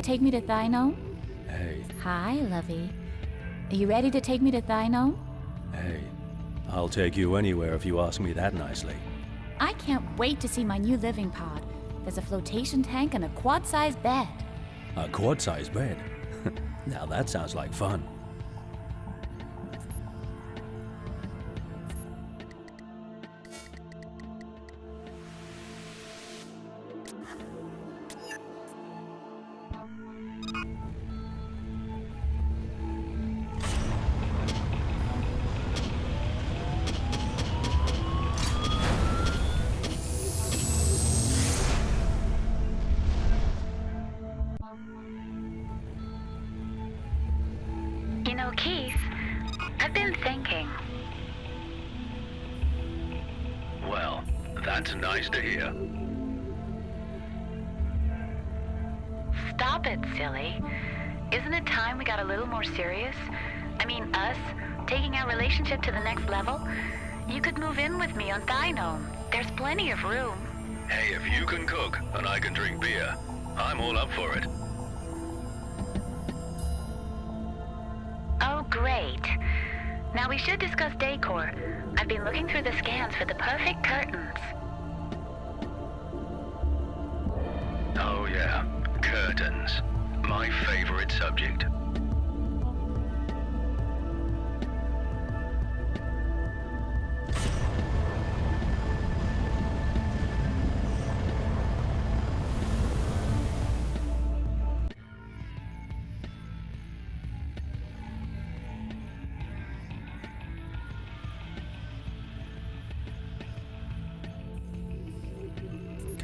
take me to Thino? Hey, Hi, lovey. Are you ready to take me to Thino? hey. I'll take you anywhere if you ask me that nicely. I can't wait to see my new living pod. There's a flotation tank and a quad-sized bed. A quad-sized bed? Now that sounds like fun. You know, Keith, I've been thinking. Well, that's nice to hear. Stop it, silly. Isn't it time we got a little more serious? I mean, us, taking our relationship to the next level? You could move in with me on Thino. There's plenty of room. Hey, if you can cook and I can drink beer, I'm all up for it. Oh, great. Now we should discuss decor. I've been looking through the scans for the perfect curtains. Oh yeah, curtains. My favorite subject.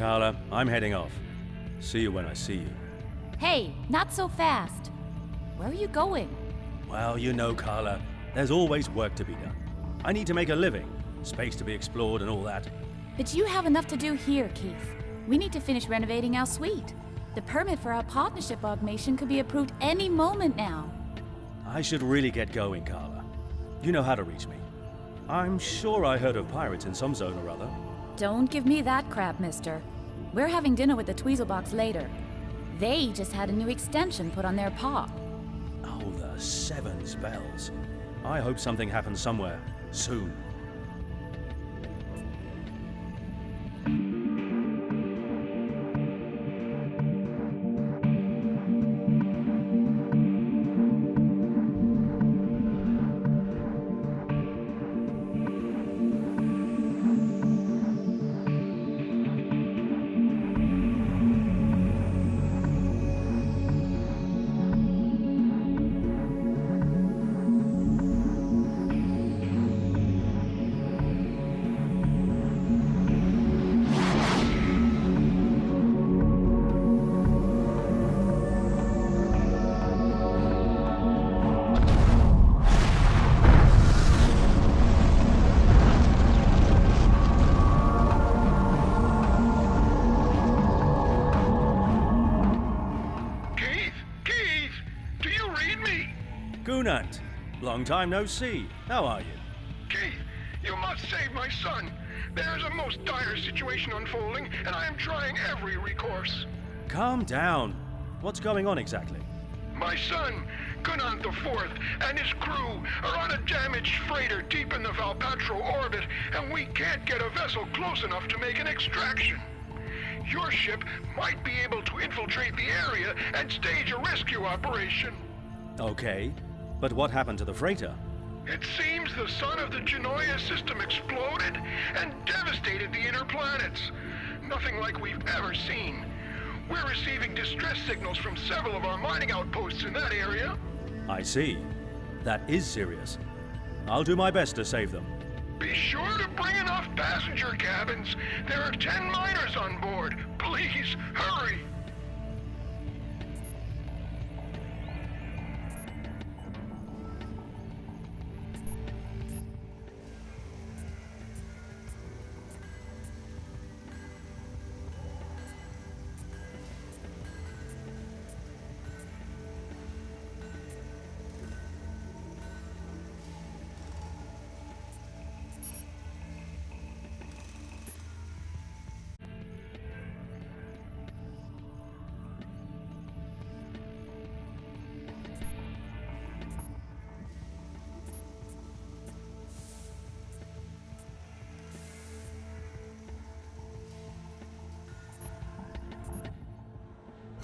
Carla, I'm heading off. See you when I see you. Hey, not so fast. Where are you going? Well, you know, Carla, there's always work to be done. I need to make a living, space to be explored and all that. But you have enough to do here, Keith. We need to finish renovating our suite. The permit for our partnership augmentation could be approved any moment now. I should really get going, Carla. You know how to reach me. I'm sure I heard of pirates in some zone or other. Don't give me that crap, mister. We're having dinner with the Tweezlebox later. They just had a new extension put on their pop. Oh, the seven spells. I hope something happens somewhere, soon. Gunant, long time no see. How are you? Keith, you must save my son. There's a most dire situation unfolding, and I am trying every recourse. Calm down. What's going on exactly? My son, Gunant IV, and his crew are on a damaged freighter deep in the Valpatro orbit, and we can't get a vessel close enough to make an extraction. Your ship might be able to infiltrate the area and stage a rescue operation. Okay, but what happened to the freighter? It seems the sun of the Genoa system exploded and devastated the inner planets. Nothing like we've ever seen. We're receiving distress signals from several of our mining outposts in that area. I see. That is serious. I'll do my best to save them. Be sure to bring enough passenger cabins. There are 10 miners on board. Please, hurry.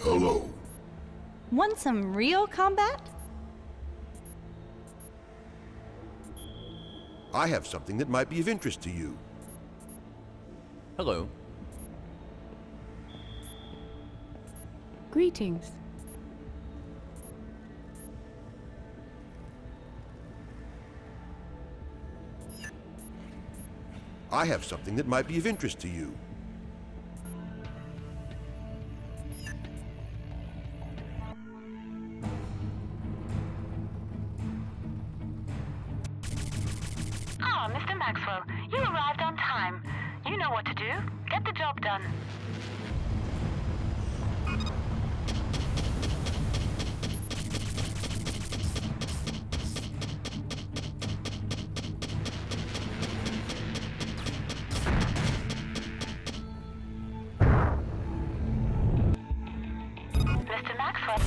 Hello. Want some real combat? I have something that might be of interest to you. Hello. Greetings. I have something that might be of interest to you. Oh, Mr. Maxwell, you arrived on time. You know what to do. Get the job done. Mr. Maxwell.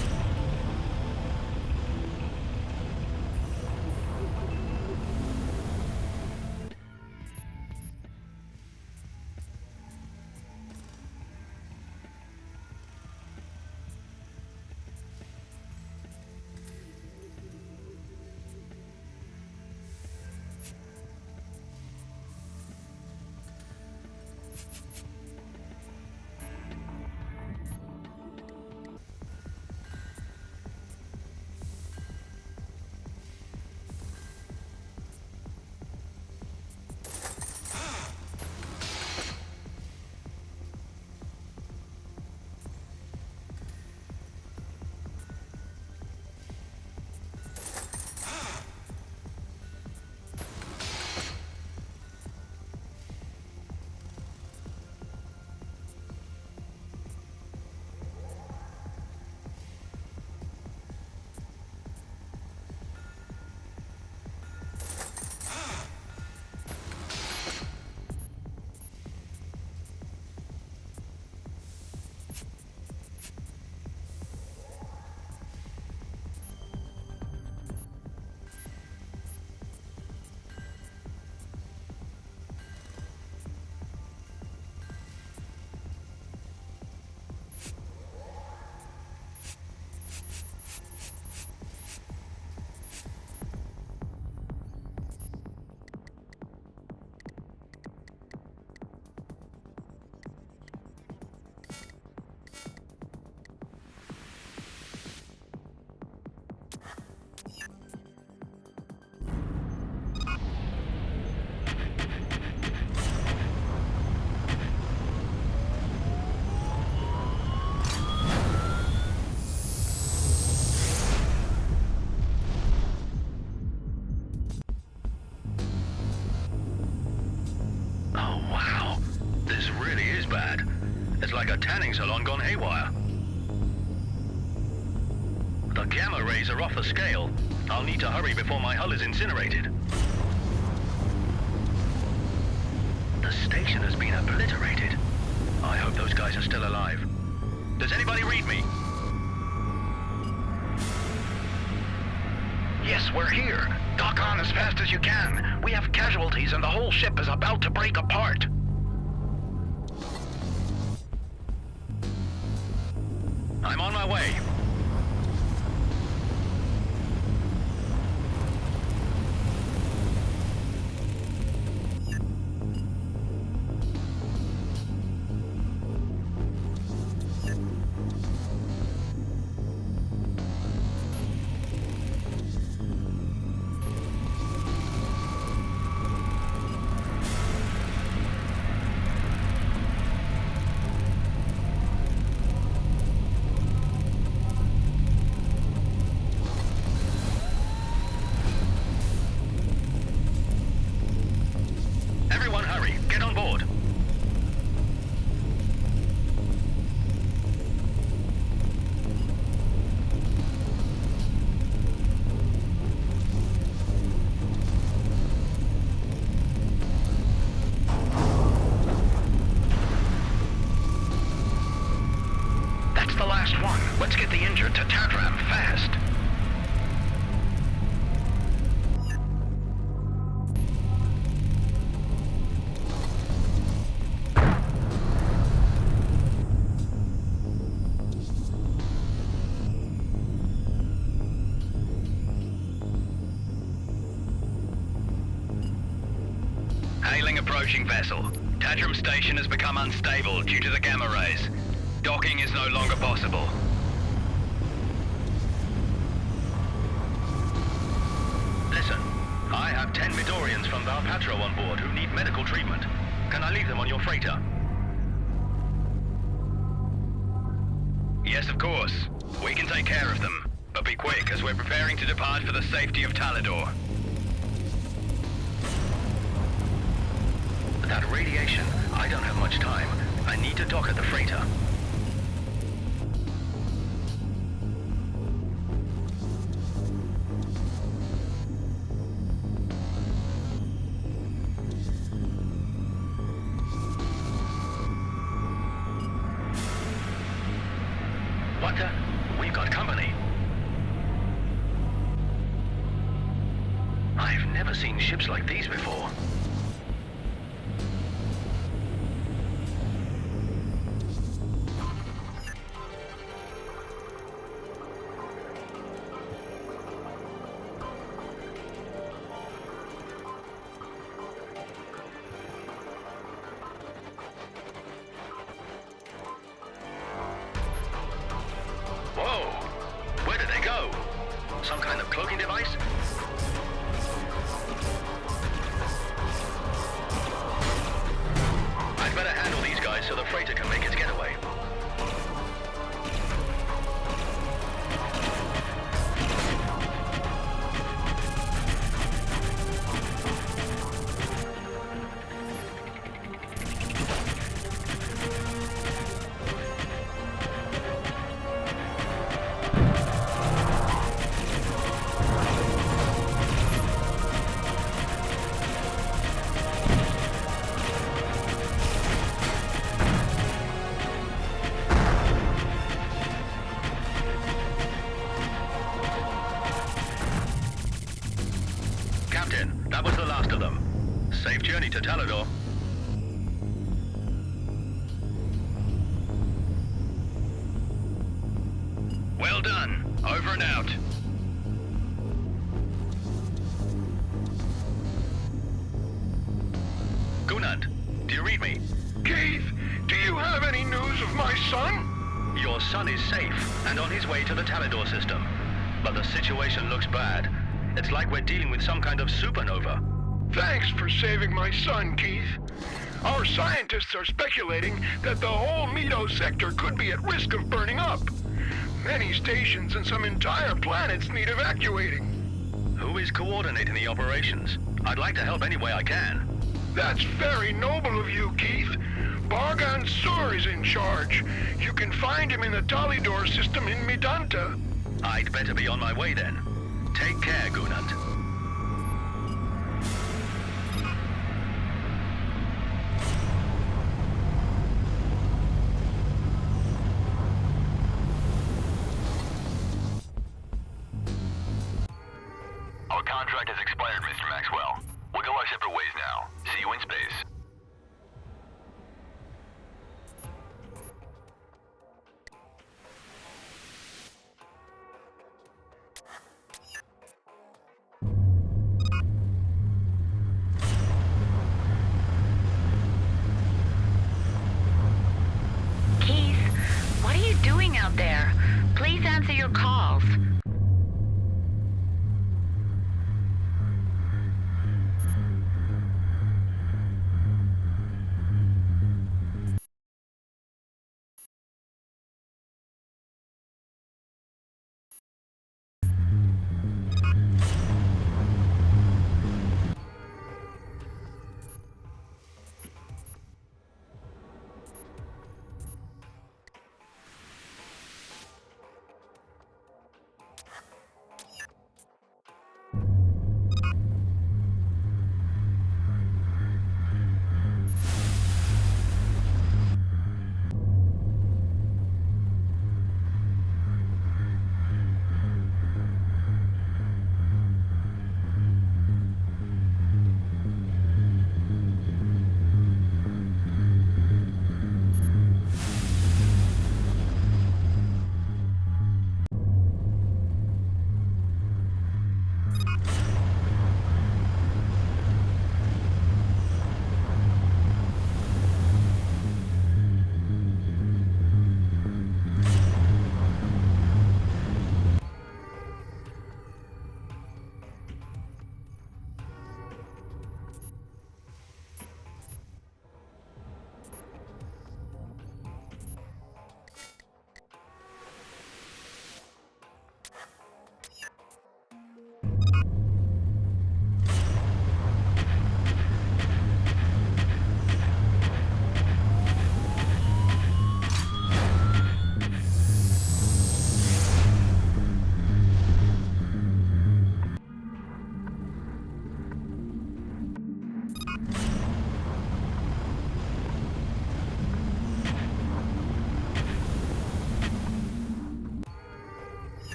Oh, wow. This really is bad. It's like a tanning salon gone haywire. The gamma rays are off the scale. I'll need to hurry before my hull is incinerated. The station has been obliterated. I hope those guys are still alive. Does anybody read me? Yes, we're here. Dock on as fast as you can. We have casualties and the whole ship is about to break apart. I'm on my way. Everyone hurry. Get on board. That's the last one. Let's get the injured to Tatram fast. approaching vessel. Tantrum Station has become unstable due to the gamma rays. Docking is no longer possible. Listen, I have 10 Midorians from Valpatro on board who need medical treatment. Can I leave them on your freighter? Yes, of course. We can take care of them. But be quick, as we're preparing to depart for the safety of Talador. That radiation, I don't have much time. I need to dock at the freighter. What the? We've got company. I've never seen ships like these before. Whoa! Where did they go? Some kind of cloaking device? I'd better handle these guys so the freighter can make its getaway. Captain, that was the last of them. Safe journey to Talador. Well done. Over and out. Gunand, do you read me? Keith, do you have any news of my son? Your son is safe and on his way to the Talador system. But the situation looks bad. It's like we're dealing with some kind of supernova. Thanks for saving my son, Keith. Our scientists are speculating that the whole Mito sector could be at risk of burning up. Many stations and some entire planets need evacuating. Who is coordinating the operations? I'd like to help any way I can. That's very noble of you, Keith. Bargan Sur is in charge. You can find him in the Talador system in Midanta. I'd better be on my way then. Take care, Gunand. Our contract has expired, Mr. Maxwell. We'll go our separate ways now. See you in space. Keith, what are you doing out there? Please answer your calls.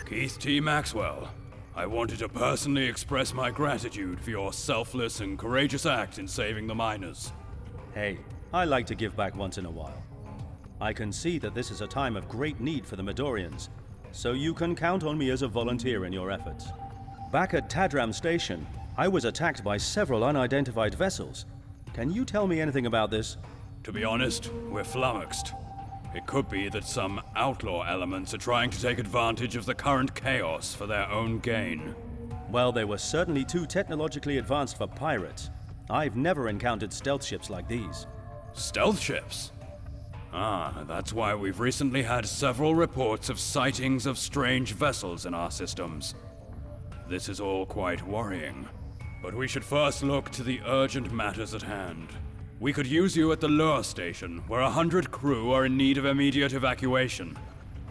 Keith T. Maxwell, I wanted to personally express my gratitude for your selfless and courageous act in saving the miners. Hey, I like to give back once in a while. I can see that this is a time of great need for the Midorians, so you can count on me as a volunteer in your efforts. Back at Tadram Station, I was attacked by several unidentified vessels. Can you tell me anything about this? To be honest, we're flummoxed. It could be that some outlaw elements are trying to take advantage of the current chaos for their own gain. Well, they were certainly too technologically advanced for pirates. I've never encountered stealth ships like these. Stealth ships? Ah, that's why we've recently had several reports of sightings of strange vessels in our systems. This is all quite worrying. But we should first look to the urgent matters at hand. We could use you at the lure station, where 100 crew are in need of immediate evacuation.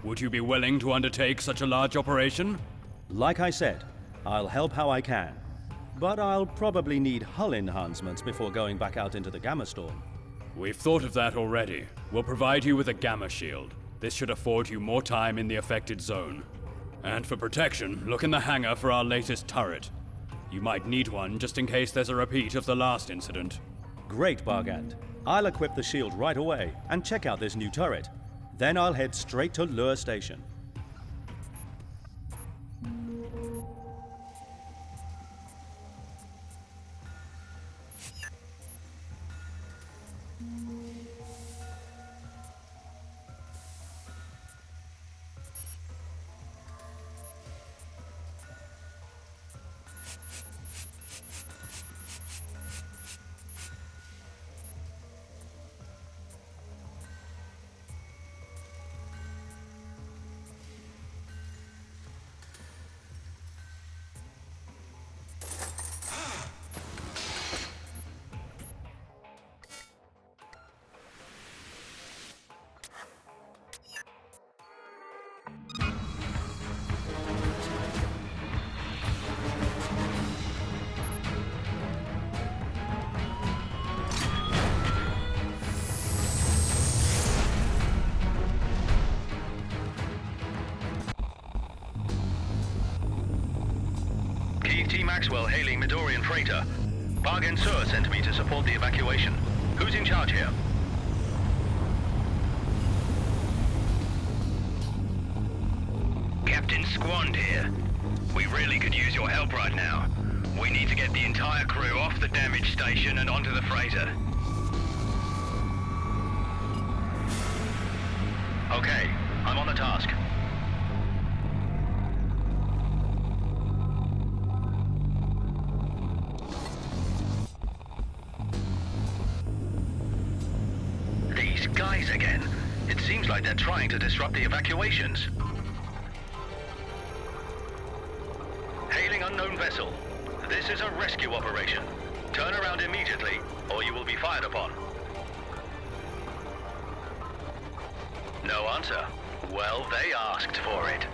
Would you be willing to undertake such a large operation? Like I said, I'll help how I can. But I'll probably need hull enhancements before going back out into the Gamma Storm. We've thought of that already. We'll provide you with a Gamma Shield. This should afford you more time in the affected zone. And for protection, look in the hangar for our latest turret. You might need one just in case there's a repeat of the last incident. Great, Bargand. I'll equip the shield right away and check out this new turret. Then I'll head straight to Lure Station. Keith T. Maxwell hailing Midorian freighter. Bargain Sur sent me to support the evacuation. Who's in charge here? Captain Squand here. We really could use your help right now. We need to get the entire crew off the damaged station and onto the freighter. Okay, I'm on the task. These guys again. It seems like they're trying to disrupt the evacuations. Hailing unknown vessel. This is a rescue operation. Turn around immediately, or you will be fired upon. No answer. Well, they asked for it.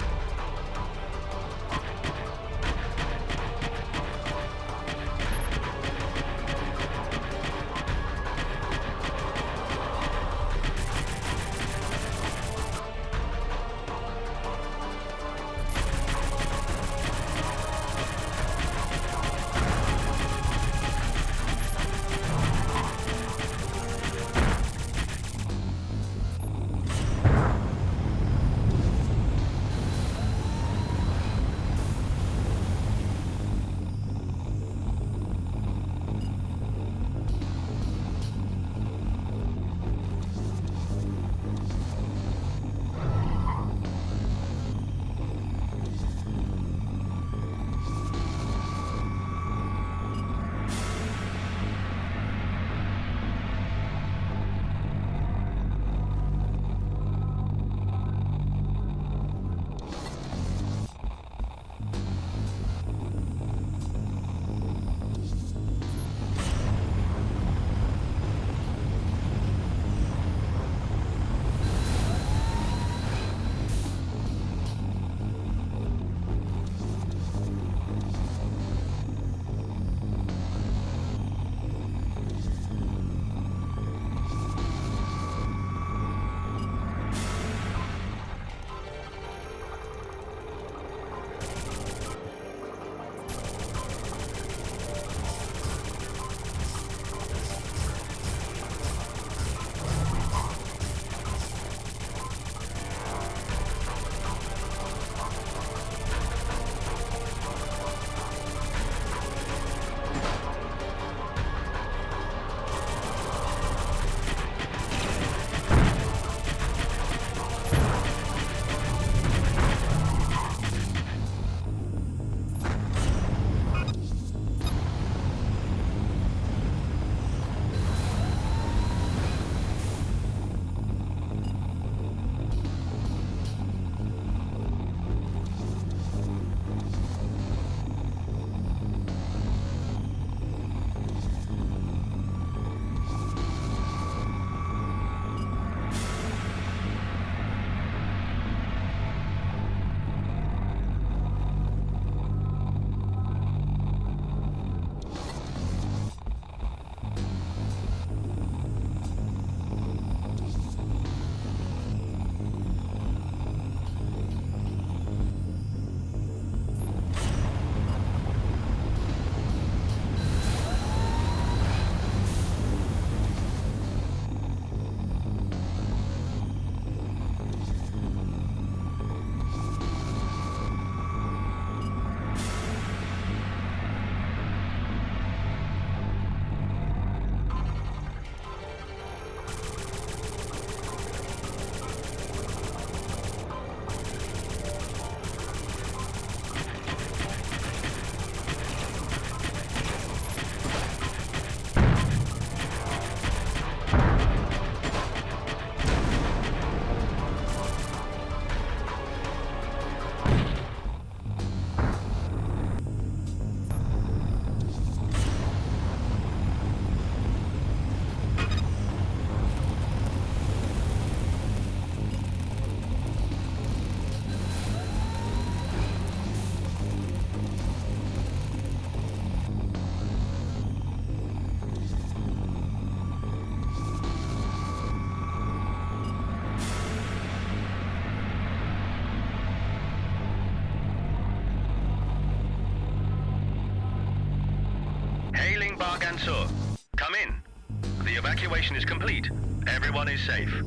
Bargansur, come in. The evacuation is complete. Everyone is safe.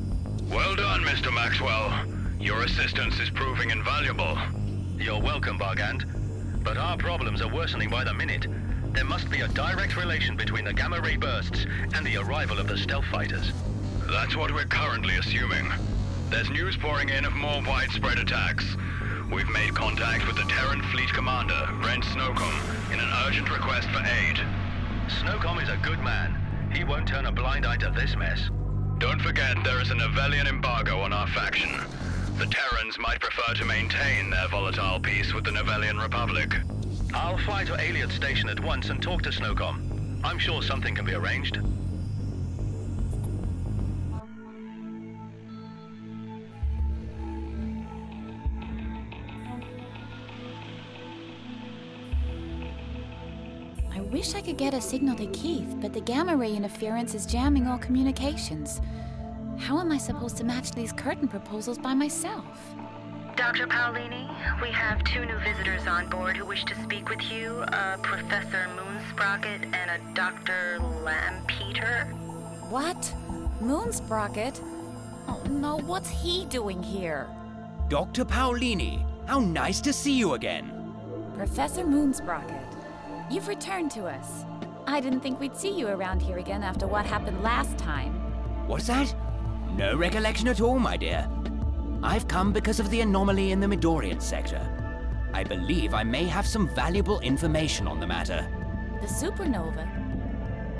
Well done, Mr. Maxwell. Your assistance is proving invaluable. You're welcome, Bargand. But our problems are worsening by the minute. There must be a direct relation between the gamma ray bursts and the arrival of the stealth fighters. That's what we're currently assuming. There's news pouring in of more widespread attacks. We've made contact with the Terran Fleet Commander, Brent Snowcomb, in an urgent request for aid. Snowcomb is a good man. He won't turn a blind eye to this mess. Don't forget there is a Nevelian embargo on our faction. The Terrans might prefer to maintain their volatile peace with the Nevelian Republic. I'll fly to Aliot Station at once and talk to Snowcomb. I'm sure something can be arranged. I wish I could get a signal to Keith, but the gamma ray interference is jamming all communications. How am I supposed to match these curtain proposals by myself? Dr. Paolini, we have 2 new visitors on board who wish to speak with you, a Professor Moonsprocket and a Dr. Lampeter. What? Moonsprocket? Oh no, what's he doing here? Dr. Paolini, how nice to see you again. Professor Moonsprocket, you've returned to us. I didn't think we'd see you around here again after what happened last time. What's that? No recollection at all, my dear. I've come because of the anomaly in the Midorian sector. I believe I may have some valuable information on the matter. The supernova?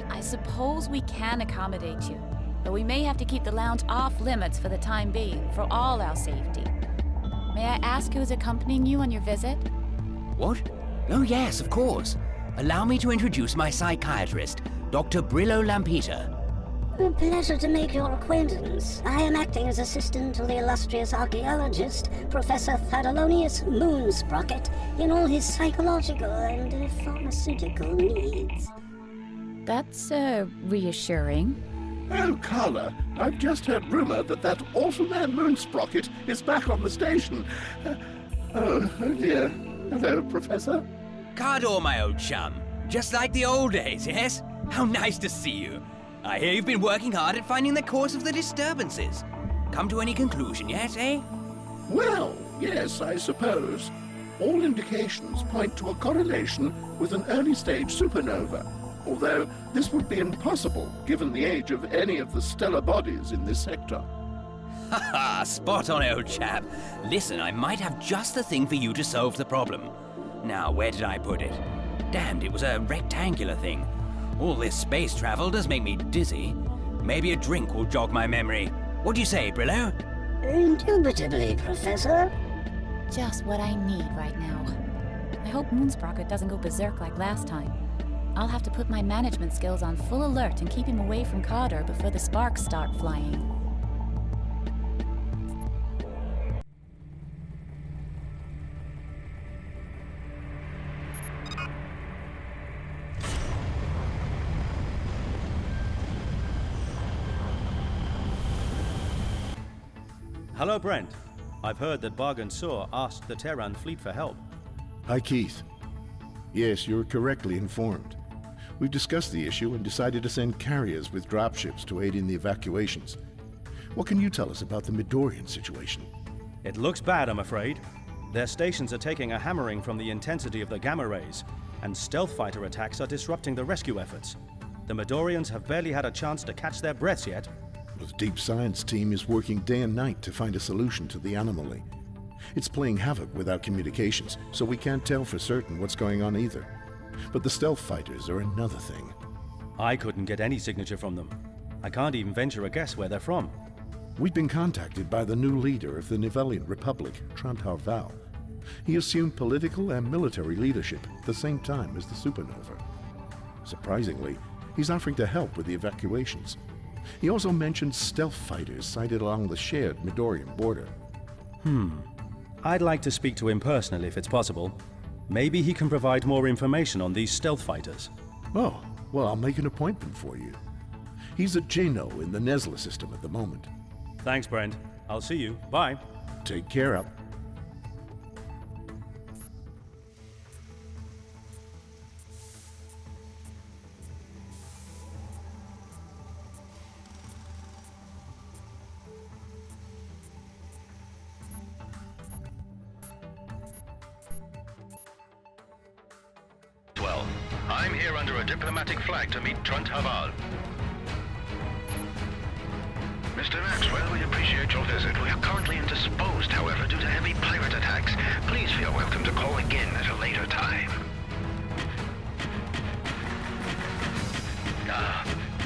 I suppose we can accommodate you, but we may have to keep the lounge off limits for the time being, for all our safety. May I ask who is accompanying you on your visit? What? Oh yes, of course. Allow me to introduce my psychiatrist, Dr. Brillo Lampeter. A pleasure to make your acquaintance. I am acting as assistant to the illustrious archaeologist, Professor Thelonious Moonsprocket, in all his psychological and pharmaceutical needs. That's, reassuring. Oh, CARLA, I've just heard rumor that awful man Moonsprocket is back on the station. Oh dear. Hello, Professor. Cardor, my old chum. Just like the old days, yes? How nice to see you. I hear you've been working hard at finding the cause of the disturbances. Come to any conclusion yet, eh? Well, yes, I suppose. All indications point to a correlation with an early-stage supernova, although this would be impossible given the age of any of the stellar bodies in this sector. Ha ha, spot on, old chap. Listen, I might have just the thing for you to solve the problem. Now, where did I put it? Damned, it was a rectangular thing. All this space travel does make me dizzy. Maybe a drink will jog my memory. What do you say, Brillo? Indubitably, Professor. Just what I need right now. I hope Moonsprocket doesn't go berserk like last time. I'll have to put my management skills on full alert and keep him away from Cardor before the sparks start flying. Hello, Brent. I've heard that Bargansur asked the Terran fleet for help. Hi, Keith. Yes, you're correctly informed. We've discussed the issue and decided to send carriers with dropships to aid in the evacuations. What can you tell us about the Midorian situation? It looks bad, I'm afraid. Their stations are taking a hammering from the intensity of the gamma rays, and stealth fighter attacks are disrupting the rescue efforts. The Midorians have barely had a chance to catch their breaths yet. The Deep Science team is working day and night to find a solution to the anomaly. It's playing havoc with our communications, so we can't tell for certain what's going on either. But the stealth fighters are another thing. I couldn't get any signature from them. I can't even venture a guess where they're from. We've been contacted by the new leader of the Nevelian Republic, Trantar Val. He assumed political and military leadership at the same time as the supernova. Surprisingly, he's offering to help with the evacuations. He also mentioned stealth fighters sighted along the shared Midorian border. I'd like to speak to him personally if it's possible. Maybe he can provide more information on these stealth fighters. Oh, well, I'll make an appointment for you. He's at Jano in the Nesla system at the moment. Thanks, Brent. I'll see you. Bye. Take care up. I'm here under a diplomatic flag to meet Trunt Haval. Mr. Maxwell, we appreciate your visit. We are currently indisposed, however, due to heavy pirate attacks. Please feel welcome to call again at a later time.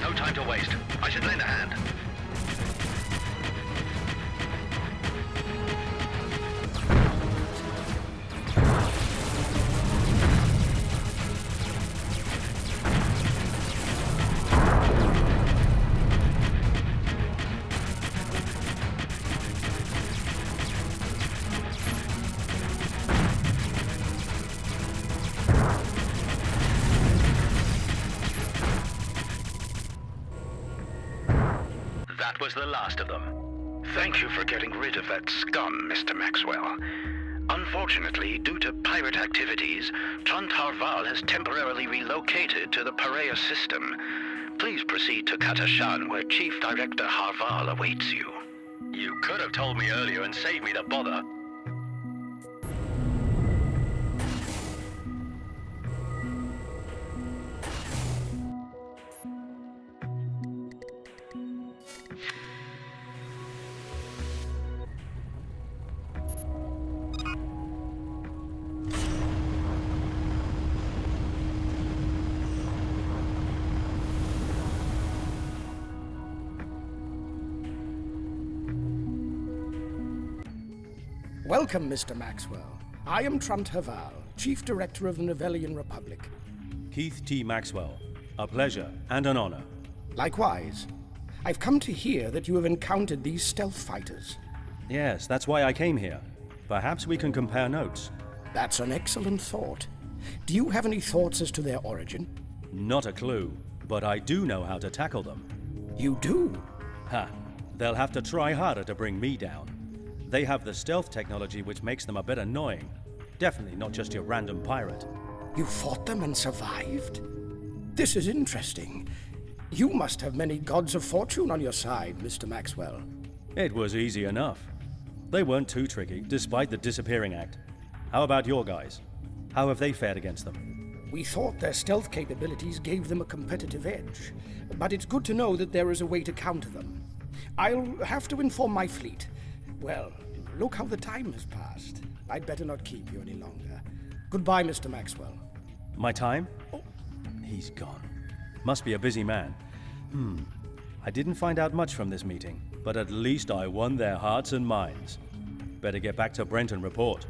No time to waste. I should lend a hand. That was the last of them. Thank you for getting rid of that scum, Mr. Maxwell. Unfortunately, due to pirate activities, Trunt Haval has temporarily relocated to the Parea system. Please proceed to Katashan, where Chief Director Haval awaits you. You could have told me earlier and saved me the bother. Welcome, Mr. Maxwell. I am Trunt Haval, Chief Director of the Novellian Republic. Keith T. Maxwell. A pleasure and an honor. Likewise. I've come to hear that you have encountered these stealth fighters. Yes, that's why I came here. Perhaps we can compare notes. That's an excellent thought. Do you have any thoughts as to their origin? Not a clue, but I do know how to tackle them. You do? Ha! They'll have to try harder to bring me down. They have the stealth technology which makes them a bit annoying. Definitely not just your random pirate. You fought them and survived? This is interesting. You must have many gods of fortune on your side, Mr. Maxwell. It was easy enough. They weren't too tricky, despite the disappearing act. How about your guys? How have they fared against them? We thought their stealth capabilities gave them a competitive edge, but it's good to know that there is a way to counter them. I'll have to inform my fleet. Well, look how the time has passed. I'd better not keep you any longer. Goodbye, Mr. Maxwell. My time? Oh. He's gone. Must be a busy man. I didn't find out much from this meeting, but at least I won their hearts and minds. Better get back to Brent and report.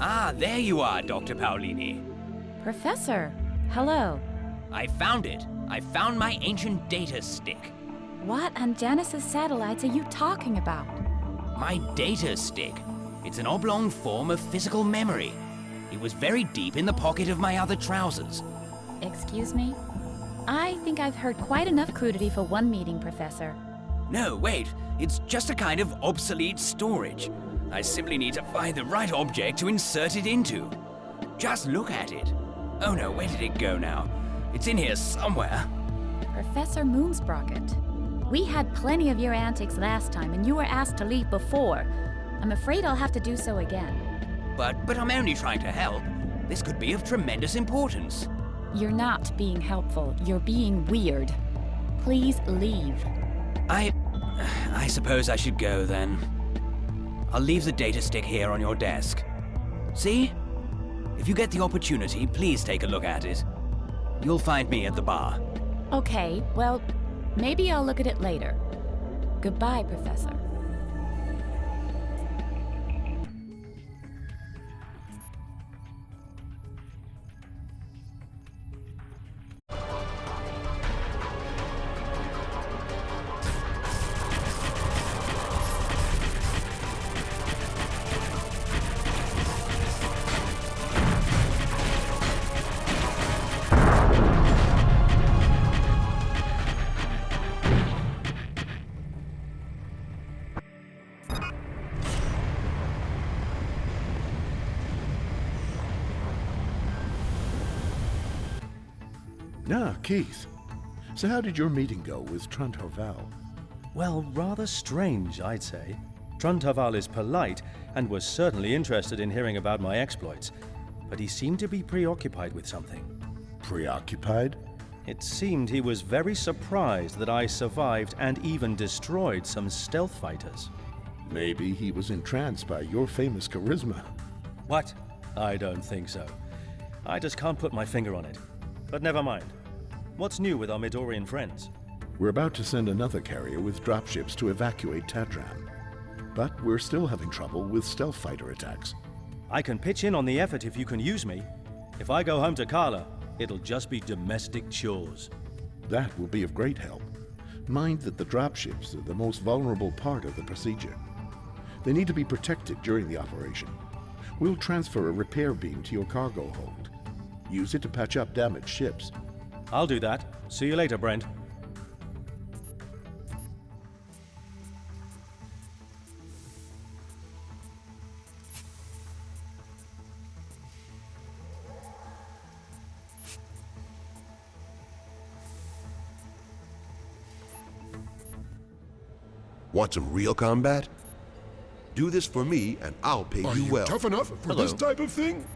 Ah, there you are, Dr. Paolini. Professor, hello. I found it. I found my ancient data stick. What on Janus's satellites are you talking about? My data stick. It's an oblong form of physical memory. It was very deep in the pocket of my other trousers. Excuse me? I think I've heard quite enough crudity for one meeting, Professor. No, wait. It's just a kind of obsolete storage. I simply need to find the right object to insert it into. Just look at it. Oh no, where did it go now? It's in here somewhere. Professor Moonsprocket, we had plenty of your antics last time, and you were asked to leave before. I'm afraid I'll have to do so again. But I'm only trying to help. This could be of tremendous importance. You're not being helpful. You're being weird. Please leave. I suppose I should go then. I'll leave the data stick here on your desk. See? If you get the opportunity, please take a look at it. You'll find me at the bar. Okay, well, maybe I'll look at it later. Goodbye, Professor. Ah, Keith. So how did your meeting go with Trantor Val? Well, rather strange, I'd say. Truntaval is polite and was certainly interested in hearing about my exploits, but he seemed to be preoccupied with something. Preoccupied? It seemed he was very surprised that I survived and even destroyed some stealth fighters. Maybe he was entranced by your famous charisma. What? I don't think so. I just can't put my finger on it. But never mind. What's new with our Midorian friends? We're about to send another carrier with dropships to evacuate Tadram. But we're still having trouble with stealth fighter attacks. I can pitch in on the effort if you can use me. If I go home to CARLA, it'll just be domestic chores. That will be of great help. Mind that the dropships are the most vulnerable part of the procedure. They need to be protected during the operation. We'll transfer a repair beam to your cargo hold. Use it to patch up damaged ships. I'll do that. See you later, Brent. Want some real combat? Do this for me and I'll pay you well. Tough enough for this type of thing?